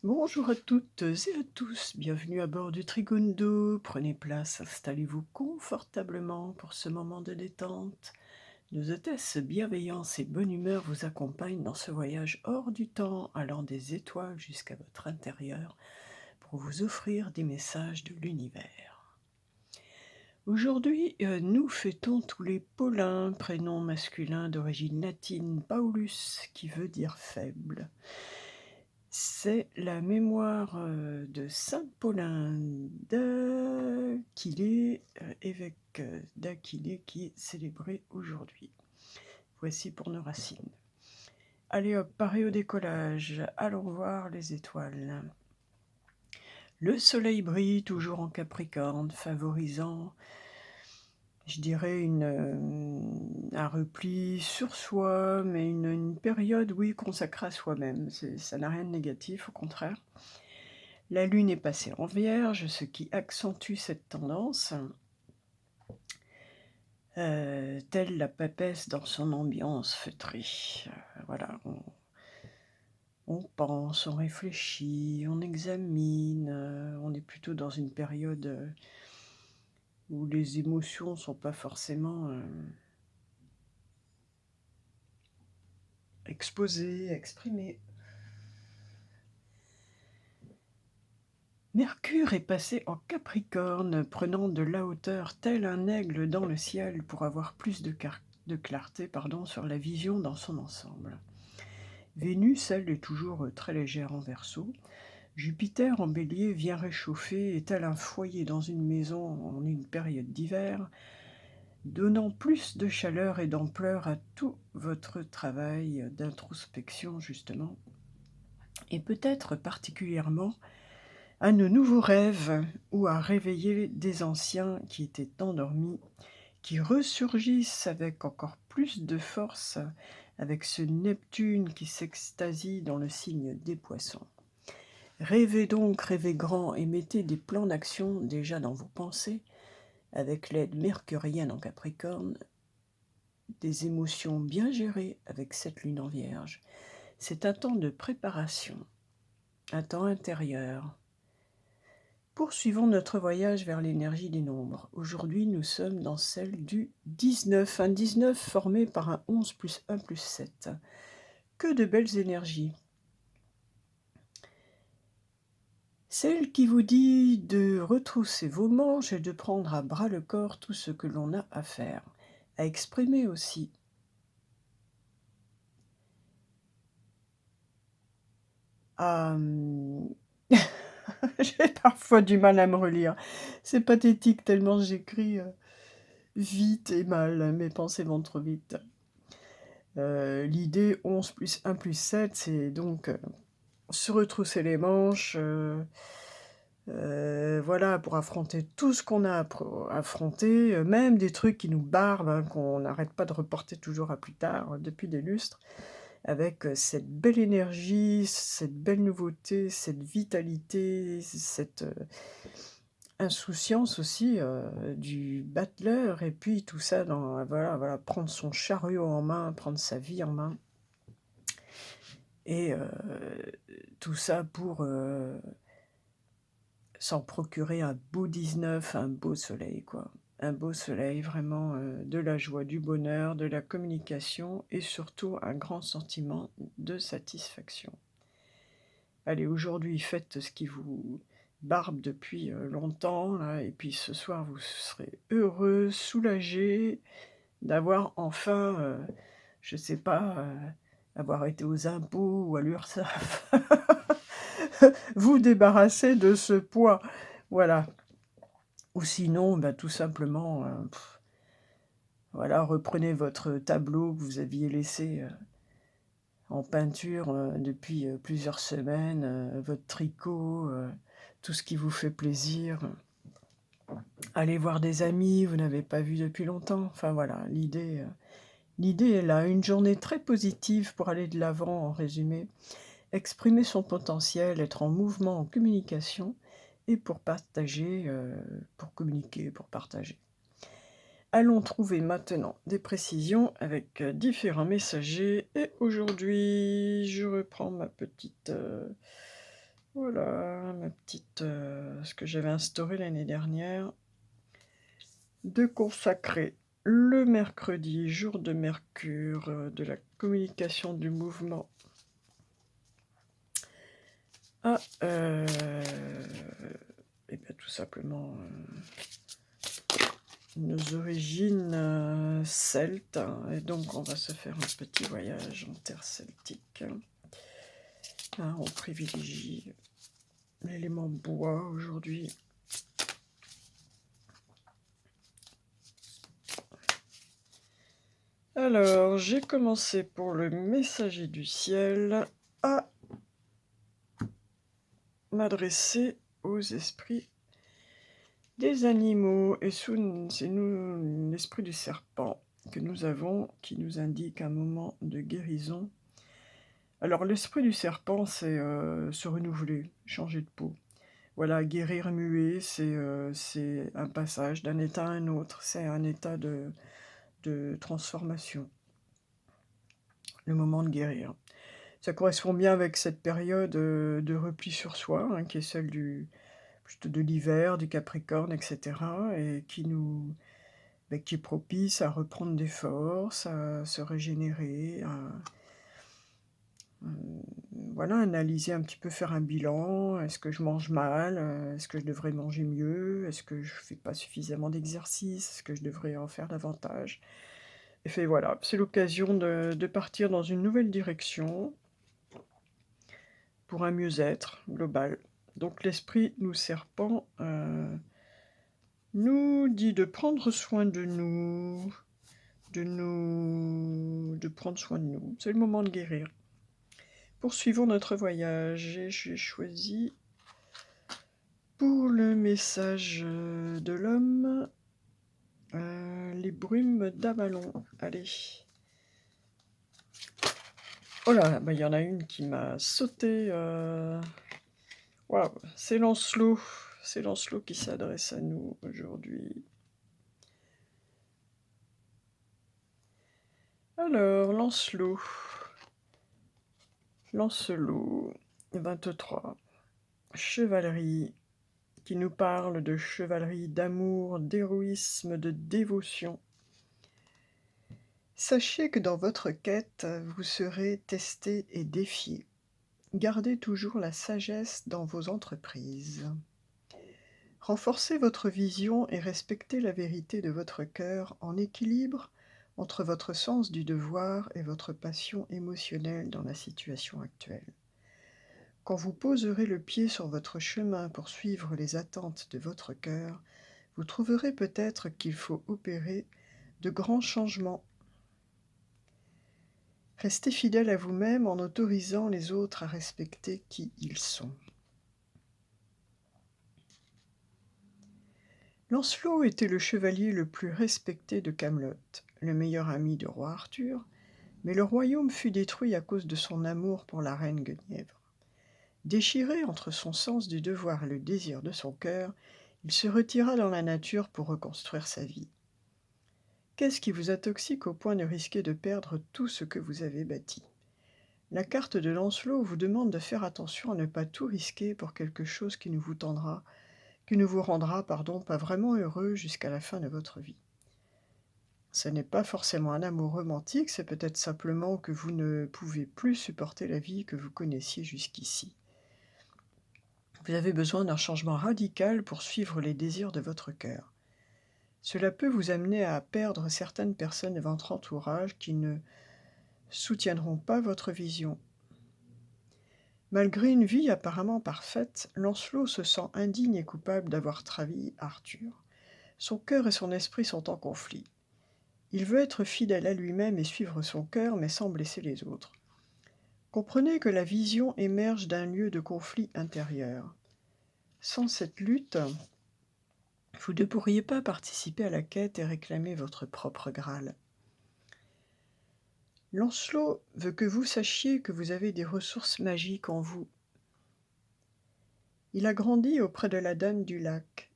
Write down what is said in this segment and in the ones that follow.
Bonjour à toutes et à tous, bienvenue à bord du Trigundo. Prenez place, installez-vous confortablement pour ce moment de détente. Nos hôtesses bienveillance et bonne humeur vous accompagnent dans ce voyage hors du temps, allant des étoiles jusqu'à votre intérieur pour vous offrir des messages de l'univers. Aujourd'hui, nous fêtons tous les Paulins, prénom masculin d'origine latine Paulus, qui veut dire faible. C'est la mémoire, de saint Paulin d'Aquilée, évêque, d'Aquilée qui est célébré aujourd'hui. Voici pour nos racines. Allez hop, paré au décollage, allons voir les étoiles. Le soleil brille toujours en Capricorne, favorisant, je dirais, un repli sur soi, mais une période, oui, consacrée à soi-même. Ça n'a rien de négatif, au contraire. La lune est passée en Vierge, ce qui accentue cette tendance, telle la papesse dans son ambiance feutrée. Voilà, on pense, on réfléchit, on examine, on est plutôt dans une période où les émotions ne sont pas forcément exposées, exprimées. Mercure est passé en Capricorne, prenant de la hauteur tel un aigle dans le ciel pour avoir plus de clarté sur la vision dans son ensemble. Vénus, elle, est toujours très légère en Verseau. Jupiter en Bélier vient réchauffer, est tel un foyer dans une maison en une période d'hiver, donnant plus de chaleur et d'ampleur à tout votre travail d'introspection, justement, et peut-être particulièrement à nos nouveaux rêves ou à réveiller des anciens qui étaient endormis, qui ressurgissent avec encore plus de force avec ce Neptune qui s'extasie dans le signe des Poissons. Rêvez donc, rêvez grand et mettez des plans d'action déjà dans vos pensées avec l'aide mercurienne en Capricorne, des émotions bien gérées avec cette lune en Vierge. C'est un temps de préparation, un temps intérieur. Poursuivons notre voyage vers l'énergie des nombres. Aujourd'hui, nous sommes dans celle du 19, un 19 formé par un 11 plus 1 plus 7. Que de belles énergies. Celle qui vous dit de retrousser vos manches et de prendre à bras le corps tout ce que l'on a à faire, à exprimer aussi. J'ai parfois du mal à me relire. C'est pathétique tellement j'écris vite et mal, mes pensées vont trop vite. L'idée 11 plus 1 plus 7, c'est donc se retrousser les manches, voilà, pour affronter tout ce qu'on a à affronter, même des trucs qui nous barbent, hein, qu'on n'arrête pas de reporter toujours à plus tard, depuis des lustres, avec cette belle énergie, cette belle nouveauté, cette vitalité, cette insouciance aussi du battleur, et puis tout ça dans, voilà, prendre son chariot en main, prendre sa vie en main. Et tout ça pour s'en procurer un beau 19, un beau soleil, quoi. Un beau soleil, vraiment de la joie, du bonheur, de la communication et surtout un grand sentiment de satisfaction. Allez, aujourd'hui, faites ce qui vous barbe depuis longtemps, là, et puis ce soir, vous serez heureux, soulagé d'avoir enfin, je sais pas, avoir été aux impôts ou à l'URSSAF, vous débarrasser de ce poids, voilà. Ou sinon, tout simplement, voilà, reprenez votre tableau que vous aviez laissé en peinture depuis plusieurs semaines, votre tricot, tout ce qui vous fait plaisir. Allez voir des amis, vous n'avez pas vu depuis longtemps. Enfin voilà, l'idée est là. Une journée très positive pour aller de l'avant, en résumé. Exprimer son potentiel, être en mouvement, en communication, et pour partager, pour communiquer, pour partager. Allons trouver maintenant des précisions avec différents messagers. Et aujourd'hui, je reprends ma petite Voilà, ma petite, ce que j'avais instauré l'année dernière, de consacrer le mercredi, jour de Mercure, de la communication du mouvement à, et bien tout simplement, nos origines, celtes, hein, et donc on va se faire un petit voyage en terre celtique. Hein, on privilégie l'élément bois aujourd'hui. Alors, j'ai commencé pour le messager du ciel à m'adresser aux esprits des animaux, et c'est nous l'esprit du serpent que nous avons, qui nous indique un moment de guérison. Alors l'esprit du serpent, c'est, se renouveler, changer de peau. Voilà, guérir, muer, c'est un passage d'un état à un autre, c'est un état de transformation, le moment de guérir. Ça correspond bien avec cette période, de repli sur soi, hein, qui est celle plutôt de l'hiver, du Capricorne, et cetera, et qui est propice à reprendre des forces, à se régénérer, à, voilà, analyser un petit peu, faire un bilan. Est-ce que je mange mal? Est-ce que je devrais manger mieux? Est-ce que je fais pas suffisamment d'exercice? Est-ce que je devrais en faire davantage? Et fait voilà, c'est l'occasion de partir dans une nouvelle direction pour un mieux-être global. Donc l'esprit, nous serpent, nous dit de prendre soin de prendre soin de nous. C'est le moment de guérir. Poursuivons notre voyage, et j'ai choisi pour le message, de l'homme, les brumes d'Avalon. Allez. Oh là, bah, il y en a une qui m'a sauté, waouh, c'est Lancelot. C'est Lancelot qui s'adresse à nous aujourd'hui. Alors, Lancelot. Lancelot, 23. Chevalerie, qui nous parle de chevalerie, d'amour, d'héroïsme, de dévotion. Sachez que dans votre quête, vous serez testé et défié. Gardez toujours la sagesse dans vos entreprises. Renforcez votre vision et respectez la vérité de votre cœur en équilibre entre votre sens du devoir et votre passion émotionnelle dans la situation actuelle. Quand vous poserez le pied sur votre chemin pour suivre les attentes de votre cœur, vous trouverez peut-être qu'il faut opérer de grands changements. Restez fidèle à vous-même en autorisant les autres à respecter qui ils sont. Lancelot était le chevalier le plus respecté de Camelot, le meilleur ami du roi Arthur, mais le royaume fut détruit à cause de son amour pour la reine Guenièvre. Déchiré entre son sens du devoir et le désir de son cœur, il se retira dans la nature pour reconstruire sa vie. Qu'est-ce qui vous intoxique au point de risquer de perdre tout ce que vous avez bâti? La carte de Lancelot vous demande de faire attention à ne pas tout risquer pour quelque chose qui ne vous rendra, pas vraiment heureux jusqu'à la fin de votre vie. Ce n'est pas forcément un amour romantique, c'est peut-être simplement que vous ne pouvez plus supporter la vie que vous connaissiez jusqu'ici. Vous avez besoin d'un changement radical pour suivre les désirs de votre cœur. Cela peut vous amener à perdre certaines personnes de votre entourage qui ne soutiendront pas votre vision. Malgré une vie apparemment parfaite, Lancelot se sent indigne et coupable d'avoir trahi Arthur. Son cœur et son esprit sont en conflit. Il veut être fidèle à lui-même et suivre son cœur, mais sans blesser les autres. Comprenez que la vision émerge d'un lieu de conflit intérieur. Sans cette lutte, vous ne pourriez pas participer à la quête et réclamer votre propre Graal. Lancelot veut que vous sachiez que vous avez des ressources magiques en vous. Il a grandi auprès de la Dame du Lac.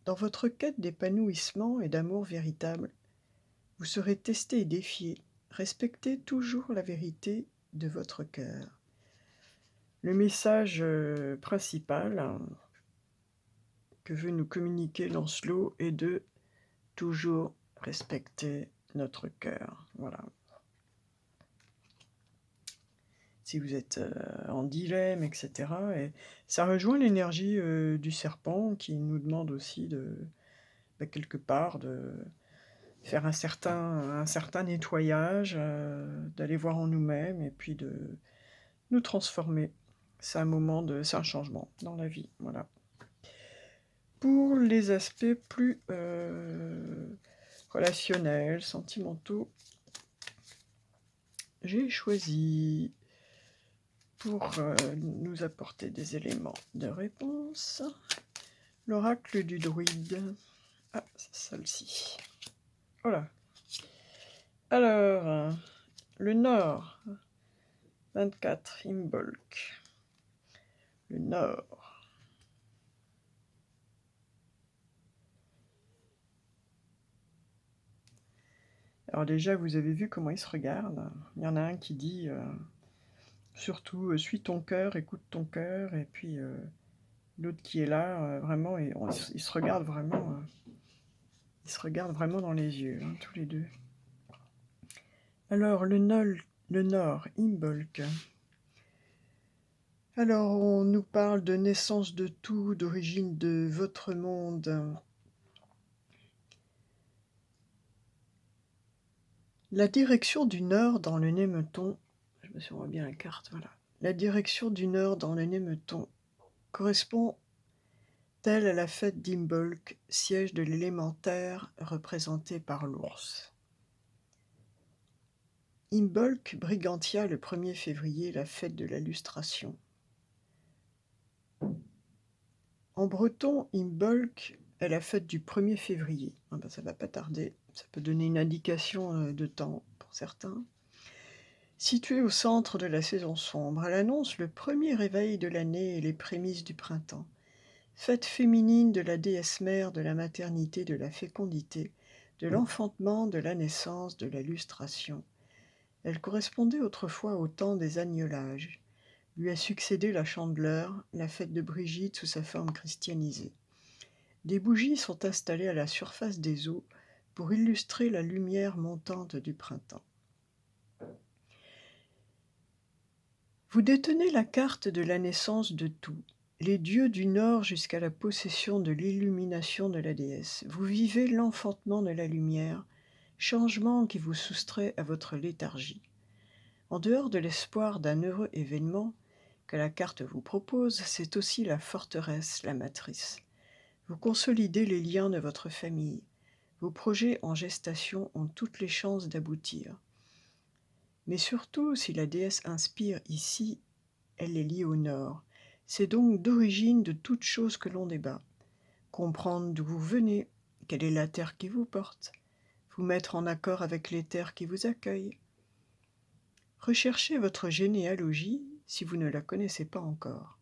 Dans votre quête d'épanouissement et d'amour véritable, vous serez testé et défié. Respectez toujours la vérité de votre cœur. Le message principal que veut nous communiquer Lancelot est de toujours respecter notre cœur. Voilà. Si vous êtes en dilemme, etc. Et ça rejoint l'énergie du serpent qui nous demande aussi quelque part de faire un certain nettoyage, d'aller voir en nous-mêmes et puis de nous transformer. C'est un changement dans la vie, voilà. Pour les aspects plus relationnels, sentimentaux, j'ai choisi pour nous apporter des éléments de réponse l'oracle du druide. Ah, c'est celle-ci. Voilà. Alors, le Nord, 24, Imbolc. Le Nord. Alors déjà, vous avez vu comment ils se regardent. Il y en a un qui dit surtout suis ton cœur, écoute ton cœur, et puis l'autre qui est là, vraiment, ils se regardent vraiment. Ils se regardent vraiment dans les yeux, hein, tous les deux. Alors, le Nord, Imbolc. Alors, on nous parle de naissance de tout, d'origine de votre monde. La direction du Nord dans le Németon, je me souviens bien la carte, voilà. La direction du Nord dans le Németon correspond-elle à la fête d'Imbolc, siège de l'élémentaire représenté par l'ours? Imbolc, Brigantia, le 1er février, la fête de la lustration. En breton, Imbolc est la fête du 1er février. Ah ben, ça va pas tarder, ça peut donner une indication de temps pour certains. Située au centre de la saison sombre, elle annonce le premier réveil de l'année et les prémices du printemps. Fête féminine de la déesse mère, de la maternité, de la fécondité, de l'enfantement, de la naissance, de la lustration. Elle correspondait autrefois au temps des agnelages. Lui a succédé la Chandeleur, la fête de Brigitte sous sa forme christianisée. Des bougies sont installées à la surface des eaux pour illustrer la lumière montante du printemps. Vous détenez la carte de la naissance de tout, les dieux du Nord jusqu'à la possession de l'illumination de la déesse. Vous vivez l'enfantement de la lumière, changement qui vous soustrait à votre léthargie. En dehors de l'espoir d'un heureux événement que la carte vous propose, c'est aussi la forteresse, la matrice. Vous consolidez les liens de votre famille. Vos projets en gestation ont toutes les chances d'aboutir. Mais surtout, si la déesse inspire ici, elle est liée au Nord. C'est donc d'origine de toute chose que l'on débat. Comprendre d'où vous venez, quelle est la terre qui vous porte, vous mettre en accord avec les terres qui vous accueillent. Recherchez votre généalogie si vous ne la connaissez pas encore.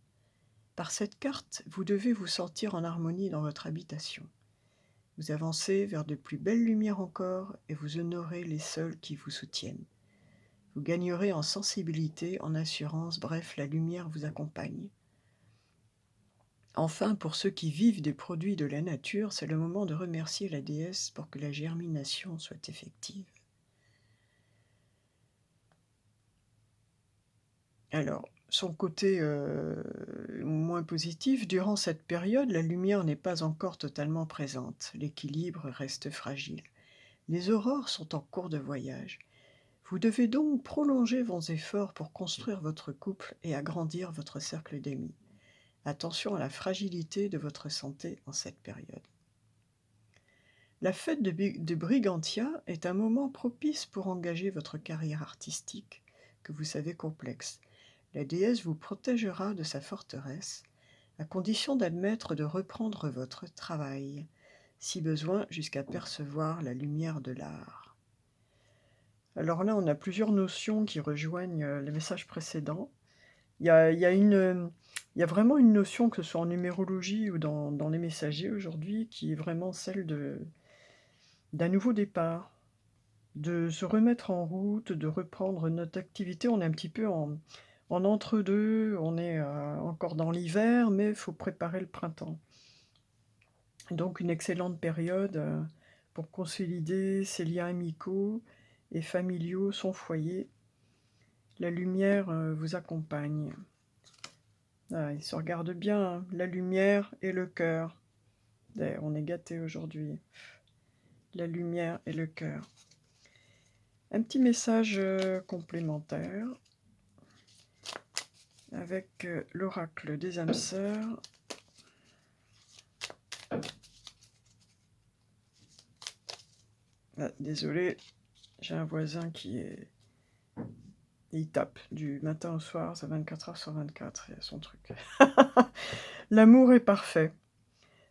Par cette carte, vous devez vous sentir en harmonie dans votre habitation. Vous avancez vers de plus belles lumières encore et vous honorez les seuls qui vous soutiennent. Vous gagnerez en sensibilité, en assurance, bref, la lumière vous accompagne. Enfin, pour ceux qui vivent des produits de la nature, c'est le moment de remercier la déesse pour que la germination soit effective. Alors, son côté moins positif, durant cette période, la lumière n'est pas encore totalement présente. L'équilibre reste fragile. Les aurores sont en cours de voyage. Vous devez donc prolonger vos efforts pour construire votre couple et agrandir votre cercle d'amis. Attention à la fragilité de votre santé en cette période. La fête de Brigantia est un moment propice pour engager votre carrière artistique, que vous savez complexe. La déesse vous protégera de sa forteresse, à condition d'admettre de reprendre votre travail, si besoin jusqu'à percevoir la lumière de l'art. Alors là, on a plusieurs notions qui rejoignent le message précédent. Il y a vraiment une notion, que ce soit en numérologie ou dans les messagers aujourd'hui, qui est vraiment celle d'un nouveau départ, de se remettre en route, de reprendre notre activité. On est un petit peu En entre-deux, on est encore dans l'hiver, mais il faut préparer le printemps. Donc une excellente période pour consolider ses liens amicaux et familiaux, son foyer. La lumière vous accompagne. Ah, ils se regardent bien, hein, la lumière et le cœur. On est gâtés aujourd'hui. La lumière et le cœur. Un petit message complémentaire avec l'oracle des âmes sœurs. Ah, désolé, j'ai un voisin qui est... Il tape du matin au soir, c'est 24 heures sur 24, il y a son truc. L'amour est parfait.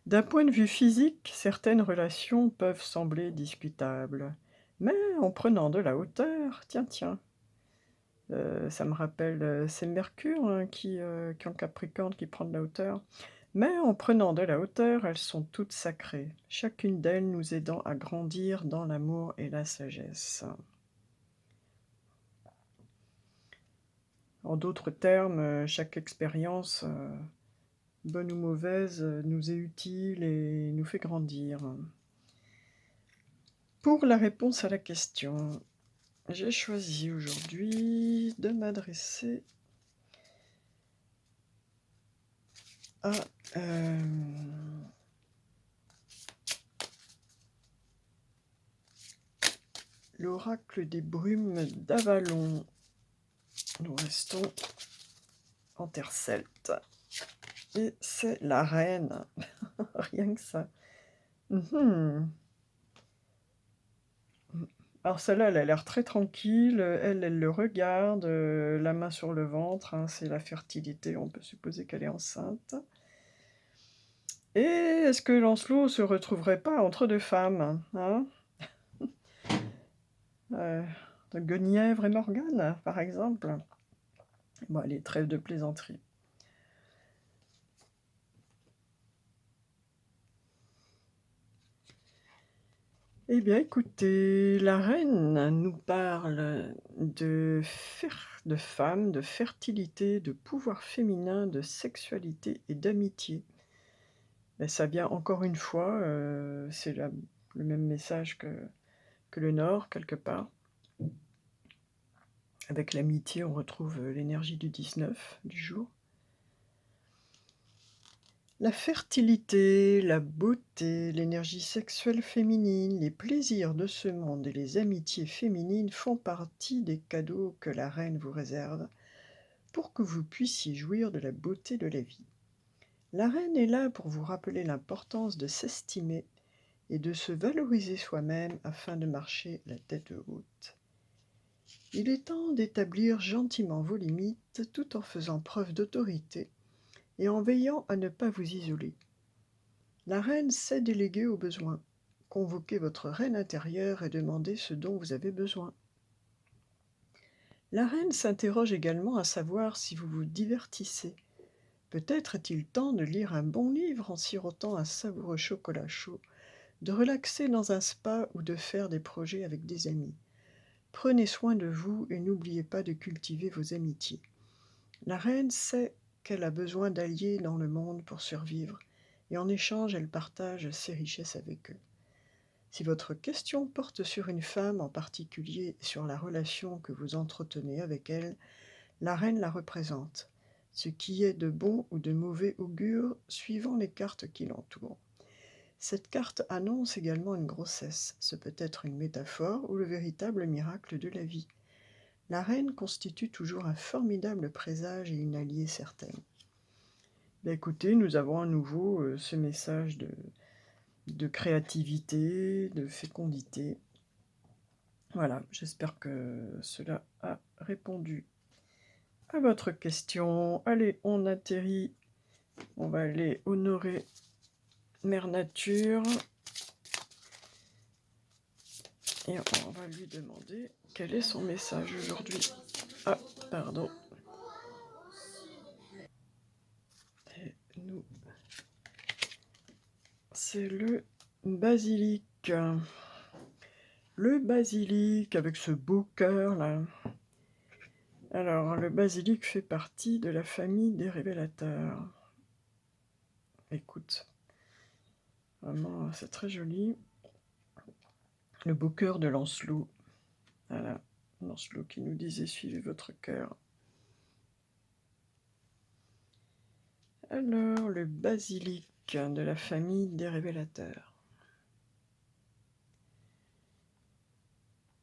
D'un point de vue physique, certaines relations peuvent sembler discutables. Mais en prenant de la hauteur, tiens, ça me rappelle, c'est Mercure hein, qui en Capricorne qui prend de la hauteur. Mais en prenant de la hauteur, elles sont toutes sacrées, chacune d'elles nous aidant à grandir dans l'amour et la sagesse. En d'autres termes, chaque expérience, bonne ou mauvaise, nous est utile et nous fait grandir. Pour la réponse à la question, j'ai choisi aujourd'hui de m'adresser à l'oracle des brumes d'Avalon. Nous restons en terre celte. Et c'est la reine. Rien que ça. Alors celle-là, elle a l'air très tranquille. Elle le regarde, la main sur le ventre. Hein, c'est la fertilité. On peut supposer qu'elle est enceinte. Et est-ce que Lancelot se retrouverait pas entre deux femmes hein Guenièvre et Morgane, par exemple. Bon, allez, trêve de plaisanterie. Eh bien, écoutez, la reine nous parle de femmes, de fertilité, de pouvoir féminin, de sexualité et d'amitié. Et ça vient encore une fois, c'est le même message que le Nord, quelque part. Avec l'amitié, on retrouve l'énergie du 19, du jour. La fertilité, la beauté, l'énergie sexuelle féminine, les plaisirs de ce monde et les amitiés féminines font partie des cadeaux que la reine vous réserve pour que vous puissiez jouir de la beauté de la vie. La reine est là pour vous rappeler l'importance de s'estimer et de se valoriser soi-même afin de marcher la tête haute. Il est temps d'établir gentiment vos limites tout en faisant preuve d'autorité et en veillant à ne pas vous isoler. La reine sait déléguer au besoin. Convoquez votre reine intérieure et demandez ce dont vous avez besoin. La reine s'interroge également à savoir si vous vous divertissez. Peut-être est-il temps de lire un bon livre en sirotant un savoureux chocolat chaud, de relaxer dans un spa ou de faire des projets avec des amis. Prenez soin de vous et n'oubliez pas de cultiver vos amitiés. La reine sait qu'elle a besoin d'alliés dans le monde pour survivre, et en échange, elle partage ses richesses avec eux. Si votre question porte sur une femme en particulier et sur la relation que vous entretenez avec elle, la reine la représente, ce qui est de bon ou de mauvais augure suivant les cartes qui l'entourent. Cette carte annonce également une grossesse, ce peut être une métaphore ou le véritable miracle de la vie. La reine constitue toujours un formidable présage et une alliée certaine. Écoutez, nous avons à nouveau ce message de créativité, de fécondité. Voilà, j'espère que cela a répondu à votre question. Allez, on atterrit, on va aller honorer Mère Nature. Et on va lui demander quel est son message aujourd'hui. Ah, pardon. Et nous, c'est le basilic. Le basilic avec ce beau cœur là. Alors, le basilic fait partie de la famille des révélateurs. Écoute, vraiment, c'est très joli. Le beau cœur de Lancelot. Voilà, Lancelot qui nous disait suivez votre cœur. Alors, le basilic de la famille des révélateurs.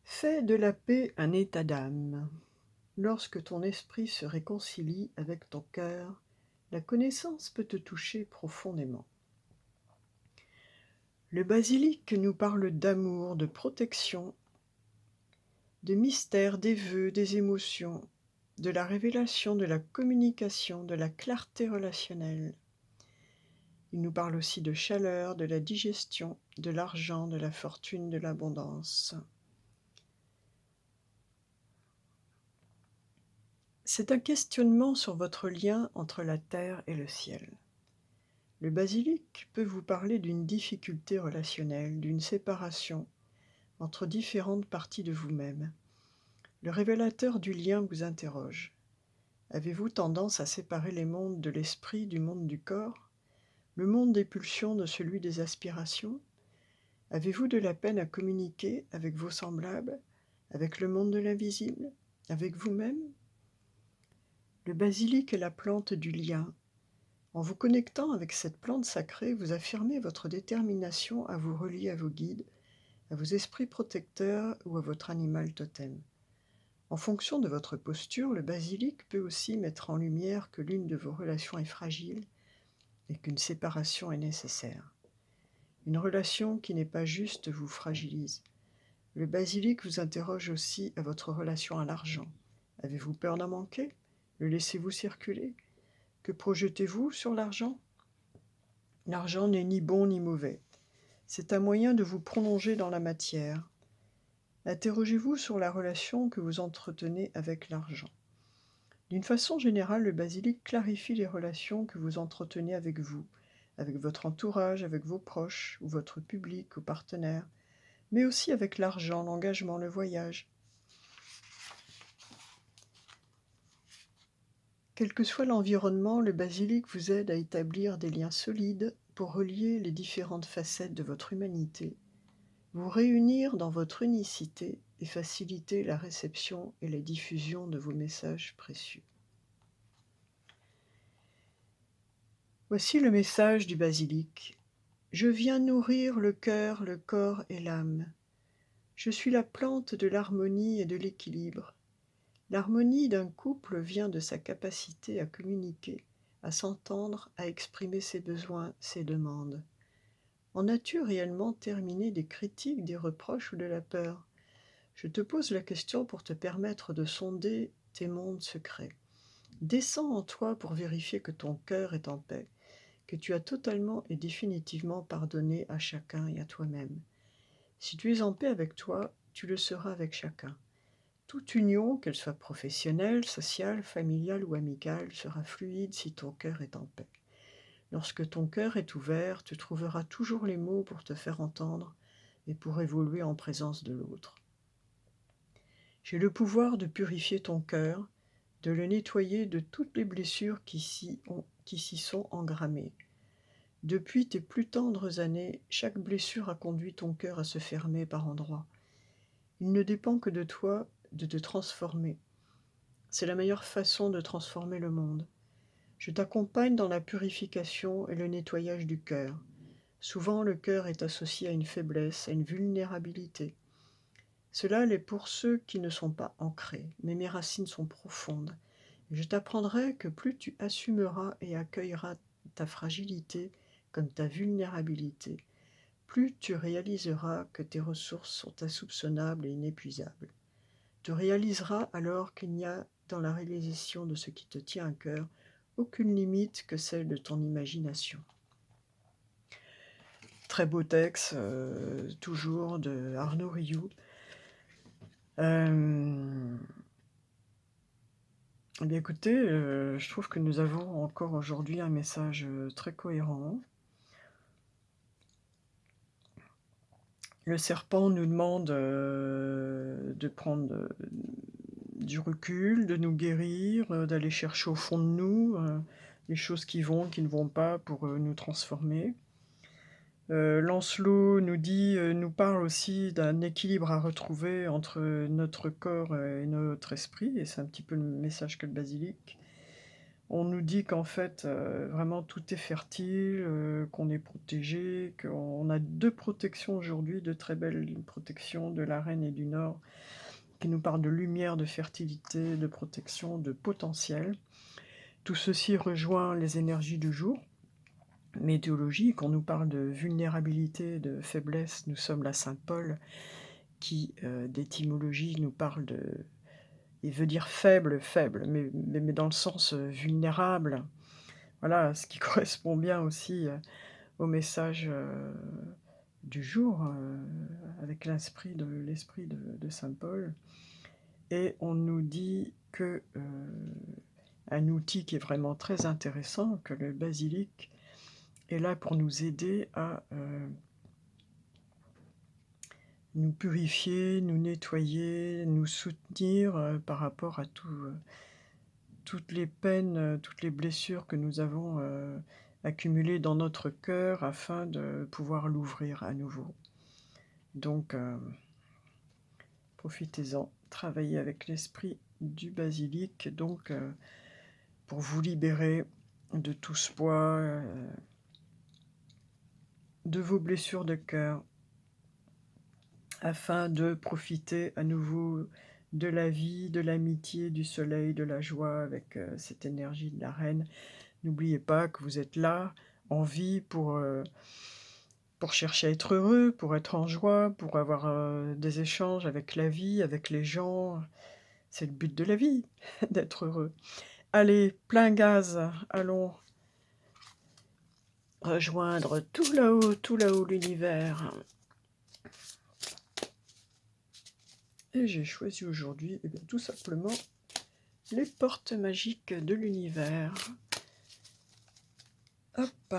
Fais de la paix un état d'âme. Lorsque ton esprit se réconcilie avec ton cœur, la connaissance peut te toucher profondément. Le basilic nous parle d'amour, de protection, de mystère, des vœux, des émotions, de la révélation, de la communication, de la clarté relationnelle. Il nous parle aussi de chaleur, de la digestion, de l'argent, de la fortune, de l'abondance. C'est un questionnement sur votre lien entre la terre et le ciel. Le basilic peut vous parler d'une difficulté relationnelle, d'une séparation entre différentes parties de vous-même. Le révélateur du lien vous interroge. Avez-vous tendance à séparer les mondes de l'esprit du monde du corps, le monde des pulsions de celui des aspirations? Avez-vous de la peine à communiquer avec vos semblables, avec le monde de l'invisible, avec vous-même? Le basilic est la plante du lien. En vous connectant avec cette plante sacrée, vous affirmez votre détermination à vous relier à vos guides, à vos esprits protecteurs ou à votre animal totem. En fonction de votre posture, le basilic peut aussi mettre en lumière que l'une de vos relations est fragile et qu'une séparation est nécessaire. Une relation qui n'est pas juste vous fragilise. Le basilic vous interroge aussi à votre relation à l'argent. Avez-vous peur d'en manquer? Le laissez-vous circuler? Que projetez-vous sur l'argent? L'argent n'est ni bon ni mauvais. C'est un moyen de vous prolonger dans la matière. Interrogez-vous sur la relation que vous entretenez avec l'argent. D'une façon générale, le basilic clarifie les relations que vous entretenez avec vous, avec votre entourage, avec vos proches ou votre public ou partenaire, mais aussi avec l'argent, l'engagement, le voyage. Quel que soit l'environnement, le basilic vous aide à établir des liens solides pour relier les différentes facettes de votre humanité, vous réunir dans votre unicité et faciliter la réception et la diffusion de vos messages précieux. Voici le message du basilic. Je viens nourrir le cœur, le corps et l'âme. Je suis la plante de l'harmonie et de l'équilibre. L'harmonie d'un couple vient de sa capacité à communiquer, à s'entendre, à exprimer ses besoins, ses demandes. En as-tu réellement terminé des critiques, des reproches ou de la peur? Je te pose la question pour te permettre de sonder tes mondes secrets. Descends en toi pour vérifier que ton cœur est en paix, que tu as totalement et définitivement pardonné à chacun et à toi-même. Si tu es en paix avec toi, tu le seras avec chacun. Toute union, qu'elle soit professionnelle, sociale, familiale ou amicale, sera fluide si ton cœur est en paix. Lorsque ton cœur est ouvert, tu trouveras toujours les mots pour te faire entendre et pour évoluer en présence de l'autre. J'ai le pouvoir de purifier ton cœur, de le nettoyer de toutes les blessures qui s'y sont engrammées. Depuis tes plus tendres années, chaque blessure a conduit ton cœur à se fermer par endroits. Il ne dépend que de toi de te transformer. C'est la meilleure façon de transformer le monde. Je t'accompagne dans la purification et le nettoyage du cœur. Souvent, le cœur est associé à une faiblesse, à une vulnérabilité. Cela l'est pour ceux qui ne sont pas ancrés, mais mes racines sont profondes. Et je t'apprendrai que plus tu assumeras et accueilleras ta fragilité comme ta vulnérabilité, plus tu réaliseras que tes ressources sont insoupçonnables et inépuisables. Tu réaliseras alors qu'il n'y a dans la réalisation de ce qui te tient à cœur aucune limite que celle de ton imagination. Très beau texte, toujours de Arnaud Rioux. Eh bien écoutez, je trouve que nous avons encore aujourd'hui un message très cohérent. Le serpent nous demande de prendre du recul, de nous guérir, d'aller chercher au fond de nous, les choses qui vont, qui ne vont pas pour, nous transformer. Lancelot nous parle aussi d'un équilibre à retrouver entre notre corps, et notre esprit et c'est un petit peu le message que le basilic. On nous dit qu'en fait, vraiment tout est fertile, qu'on est protégé, qu'on a 2 protections aujourd'hui, 2 très belles protections de la reine et du nord, qui nous parlent de lumière, de fertilité, de protection, de potentiel. Tout ceci rejoint les énergies du jour météorologique. On nous parle de vulnérabilité, de faiblesse. Nous sommes la Saint-Paul qui, d'étymologie, nous parle de il veut dire faible, faible, mais dans le sens, vulnérable. Voilà, ce qui correspond bien aussi, au message, du jour, avec l'esprit de saint Paul et on nous dit que, un outil qui est vraiment très intéressant, que le basilic est là pour nous aider à, nous purifier, nous nettoyer, nous soutenir, par rapport à toutes les peines, toutes les blessures que nous avons, accumulées dans notre cœur afin de pouvoir l'ouvrir à nouveau. Donc, profitez-en, travaillez avec l'esprit du basilic donc, pour vous libérer de tout ce poids, de vos blessures de cœur, afin de profiter à nouveau de la vie, de l'amitié, du soleil, de la joie avec, cette énergie de la reine. N'oubliez pas que vous êtes là, en vie, pour chercher à être heureux, pour être en joie, pour avoir, des échanges avec la vie, avec les gens. C'est le but de la vie, d'être heureux. Allez, plein gaz, allons rejoindre tout là-haut l'univers. Et j'ai choisi aujourd'hui, eh bien, tout simplement, les portes magiques de l'univers. Hop.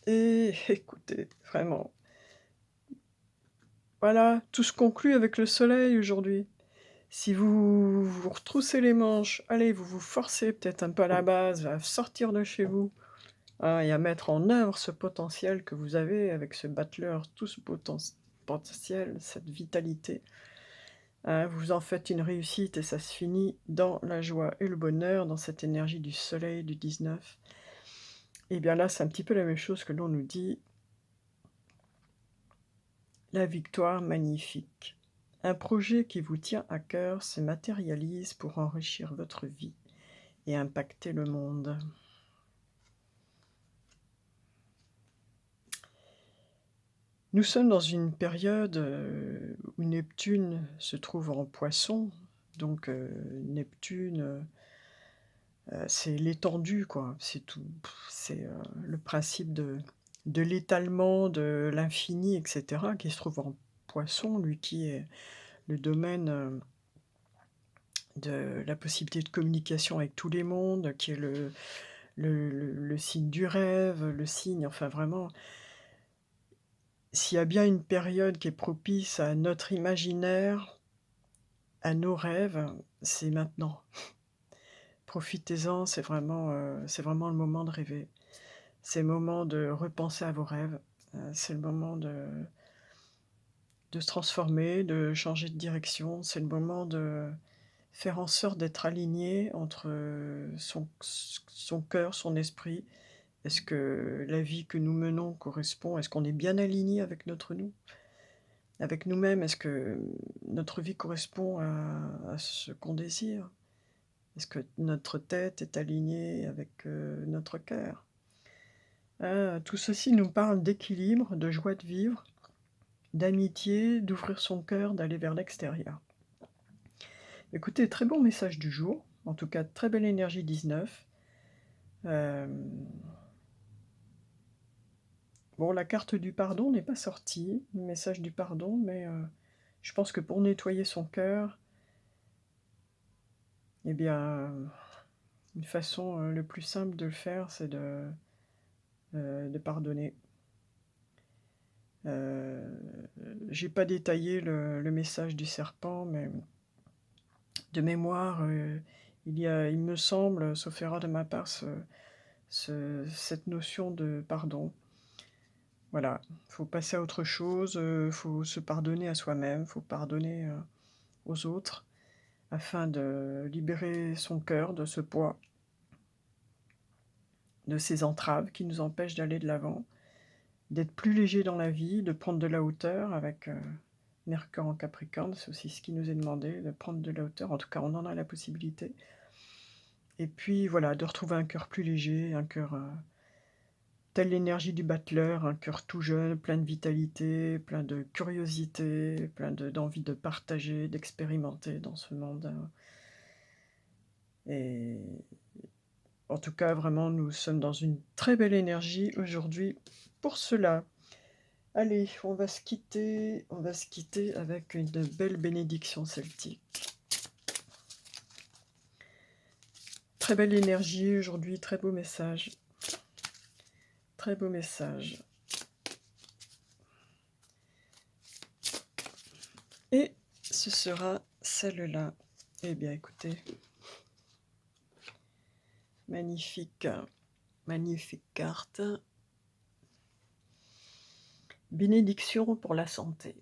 Et écoutez, vraiment, voilà, tout se conclut avec le soleil aujourd'hui. Si vous vous retroussez les manches, allez, vous vous forcez peut-être un peu à la base, à sortir de chez vous, hein, et à mettre en œuvre ce potentiel que vous avez avec ce battleur, tout ce potentiel, cette vitalité. Hein, vous en faites une réussite et ça se finit dans la joie et le bonheur, dans cette énergie du soleil du 19. Et bien là, c'est un petit peu la même chose que l'on nous dit. La victoire magnifique. Un projet qui vous tient à cœur se matérialise pour enrichir votre vie et impacter le monde. Nous sommes dans une période, où Neptune se trouve en Poisson, donc Neptune, c'est l'étendue quoi, c'est tout. C'est, le principe de l'étalement, de l'infini et cetera, qui se trouve en Poisson, lui qui est le domaine, de la possibilité de communication avec tous les mondes, qui est le signe du rêve, le signe enfin vraiment, s'il y a bien une période qui est propice à notre imaginaire, à nos rêves, c'est maintenant. Profitez-en, c'est vraiment le moment de rêver. C'est le moment de repenser à vos rêves, c'est le moment de se transformer, de changer de direction, c'est le moment de faire en sorte d'être aligné entre, son cœur, son esprit. Est-ce que la vie que nous menons correspond? Est-ce qu'on est bien aligné avec notre nous? Avec nous-mêmes? Est-ce que notre vie correspond à ce qu'on désire? Est-ce que notre tête est alignée avec, notre cœur? Tout ceci nous parle d'équilibre, de joie de vivre, d'amitié, d'ouvrir son cœur, d'aller vers l'extérieur. Écoutez, très bon message du jour, en tout cas très belle énergie 19. Bon, la carte du pardon n'est pas sortie, le message du pardon, mais je pense que pour nettoyer son cœur, eh bien, une façon, le plus simple de le faire, c'est de pardonner. J'ai pas détaillé le message du serpent, mais De mémoire, il me semble, sauf erreur de ma part, cette notion de pardon. Voilà, faut passer à autre chose, faut se pardonner à soi-même, faut pardonner, aux autres afin de libérer son cœur de ce poids, de ces entraves qui nous empêchent d'aller de l'avant, d'être plus léger dans la vie, de prendre de la hauteur avec, Mercure en Capricorne. C'est aussi ce qui nous est demandé, de prendre de la hauteur. En tout cas, on en a la possibilité. Et puis voilà, de retrouver un cœur plus léger, un cœur, tel l'énergie du battleur, un cœur tout jeune, plein de vitalité, plein de curiosité, plein d'envie de partager, d'expérimenter dans ce monde, et en tout cas, vraiment, nous sommes dans une très belle énergie aujourd'hui pour cela. Allez, on va se quitter avec une belle bénédiction celtique. Très belle énergie aujourd'hui, très beau message. Très beau message. Et ce sera celle-là. Eh bien, écoutez, magnifique, magnifique carte. Bénédiction pour la santé.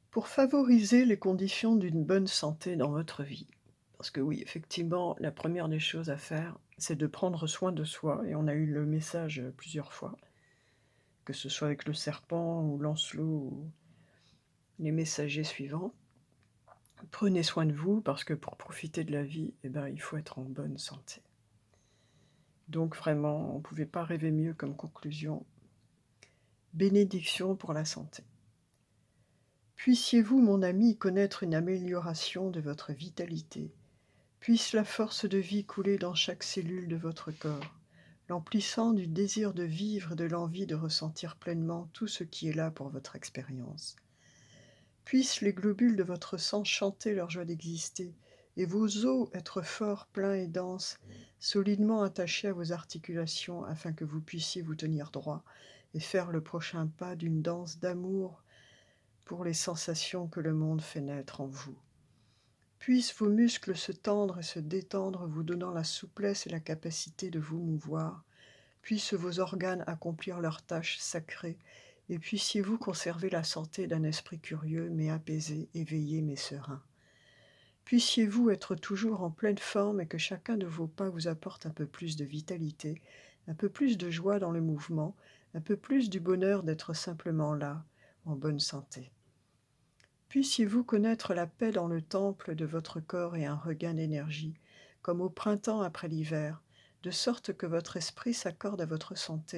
Pour favoriser les conditions d'une bonne santé dans votre vie. Parce que oui, effectivement, la première des choses à faire, c'est de prendre soin de soi. Et on a eu le message plusieurs fois, que ce soit avec le serpent ou Lancelot ou les messagers suivants. Prenez soin de vous parce que pour profiter de la vie, eh ben, il faut être en bonne santé. Donc vraiment, on ne pouvait pas rêver mieux comme conclusion. Bénédiction pour la santé. Puissiez-vous, mon ami, connaître une amélioration de votre vitalité. Puisse la force de vie couler dans chaque cellule de votre corps, l'emplissant du désir de vivre et de l'envie de ressentir pleinement tout ce qui est là pour votre expérience. Puissent les globules de votre sang chanter leur joie d'exister, et vos os être forts, pleins et denses, solidement attachés à vos articulations afin que vous puissiez vous tenir droit et faire le prochain pas d'une danse d'amour pour les sensations que le monde fait naître en vous. Puissent vos muscles se tendre et se détendre, vous donnant la souplesse et la capacité de vous mouvoir. Puissent vos organes accomplir leurs tâches sacrées, et puissiez-vous conserver la santé d'un esprit curieux, mais apaisé, éveillé, mais serein. Puissiez-vous être toujours en pleine forme et que chacun de vos pas vous apporte un peu plus de vitalité, un peu plus de joie dans le mouvement, un peu plus du bonheur d'être simplement là, en bonne santé. Puissiez-vous connaître la paix dans le temple de votre corps et un regain d'énergie, comme au printemps après l'hiver, de sorte que votre esprit s'accorde à votre santé